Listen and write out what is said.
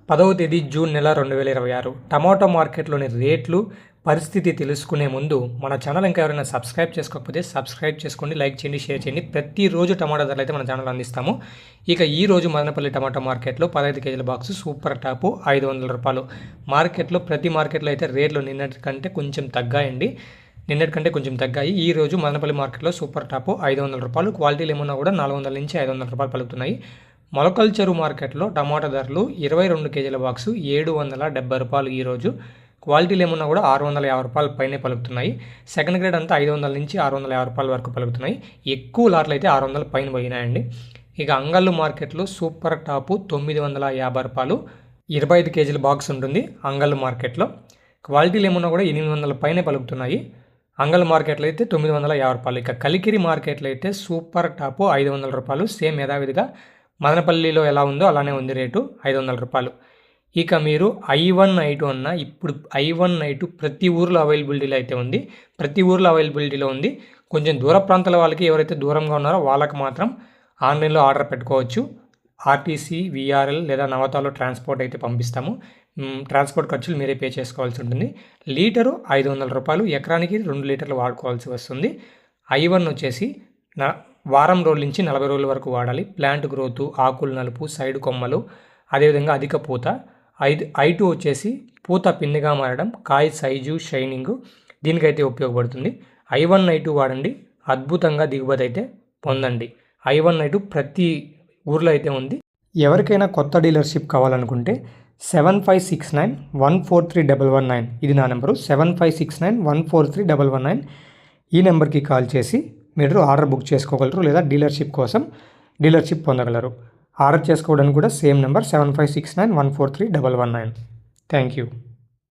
10వ తేదీ జూన్ నెల 2026 టమాటో మార్కెట్లోని రేట్లు పరిస్థితి తెలుసుకునే ముందు మన ఛానల్ ఇంకా ఎవరైనా సబ్స్క్రైబ్ చేసుకోకపోతే సబ్స్క్రైబ్ చేసుకోండి, లైక్ చేయండి, షేర్ చేయండి. ప్రతిరోజు టమాటా ధరలు అయితే మన ఛానల్ అందిస్తాము. ఇక ఈ రోజు మదనపల్లి టమాటో మార్కెట్లో 15 కేజీల బాక్సు సూపర్ టాపు 500 రూపాయలు. మార్కెట్లో ప్రతి మార్కెట్లో అయితే రేట్లు నిన్నటికంటే కొంచెం తగ్గాయండి. ఈ రోజు మదనపల్లి మార్కెట్లో సూపర్ టాపు 500 రూపాయలు, క్వాలిటీలు ఏమన్నా కూడా 400 నుంచి 500 రూపాయలు పలుకుతున్నాయి. మొలకల్ చెరువు మార్కెట్లో టమాటా ధరలు 22 కేజీల బాక్సు 770 రూపాయలు. ఈరోజు క్వాలిటీలు ఏమన్నా కూడా 650 రూపాయల పైనే పలుకుతున్నాయి. సెకండ్ గ్రేడ్ అంతా 500 నుంచి 650 రూపాయల వరకు పలుకుతున్నాయి. ఎక్కువ లాట్లు అయితే 600 పైన పోయినాయండి. ఇక అంగళ్ళు మార్కెట్లో సూపర్ టాపు 950 రూపాయలు 25 కేజీల బాక్స్ ఉంటుంది. అంగళ్ళు మార్కెట్లో క్వాలిటీలు ఏమన్నా కూడా 800 పైనే పలుకుతున్నాయి. అంగల్ మార్కెట్లో అయితే 950 రూపాయలు. ఇక కలికిరి మార్కెట్లో అయితే సూపర్ టాపు 500 రూపాయలు. సేమ్ యథావిధిగా మదనపల్లిలో ఎలా ఉందో అలానే ఉంది రేటు 500 రూపాయలు. ఇక మీరు I1 I2 అన్న ఇప్పుడు I1 I2 ప్రతి ఊర్లో అవైలబిలిటీలో ఉంది. కొంచెం దూర ప్రాంతాల వాళ్ళకి ఎవరైతే దూరంగా ఉన్నారో వాళ్ళకి మాత్రం ఆన్లైన్లో ఆర్డర్ పెట్టుకోవచ్చు. ఆర్టీసీ, VRL లేదా నవతాలో ట్రాన్స్పోర్ట్ అయితే పంపిస్తాము. ట్రాన్స్పోర్ట్ ఖర్చులు మీరే పే చేసుకోవాల్సి ఉంటుంది. లీటరు 500 రూపాయలు, ఎకరానికి 2 లీటర్లు వాడుకోవాల్సి వస్తుంది. I1 వచ్చేసి వారం రోజుల నుంచి 40 రోజుల వరకు వాడాలి. ప్లాంట్ గ్రోత్, ఆకులు నలుపు, సైడ్ కొమ్మలు, అదేవిధంగా అధిక పూత. I2 వచ్చేసి పూత పిన్నిగా మారడం, కాయ సైజు, షైనింగు, దీనికైతే ఉపయోగపడుతుంది. I1 I2 వాడండి, అద్భుతంగా దిగుబడి అయితే పొందండి. I1 I2 ప్రతి ఊర్లో అయితే ఉంది. ఎవరికైనా కొత్త డీలర్షిప్ కావాలనుకుంటే 7569143119 ఇది నా నెంబరు. 7569143119 ఈ నెంబర్కి కాల్ చేసి మీరు ఆర్డర్ బుక్ చేసుకోగలరు లేదా డీలర్షిప్ కోసం డీలర్షిప్ పొందగలరు. ఆర్డర్ చేసుకోవడానికి కూడా సేమ్ నెంబర్ 7569143119. Thank you.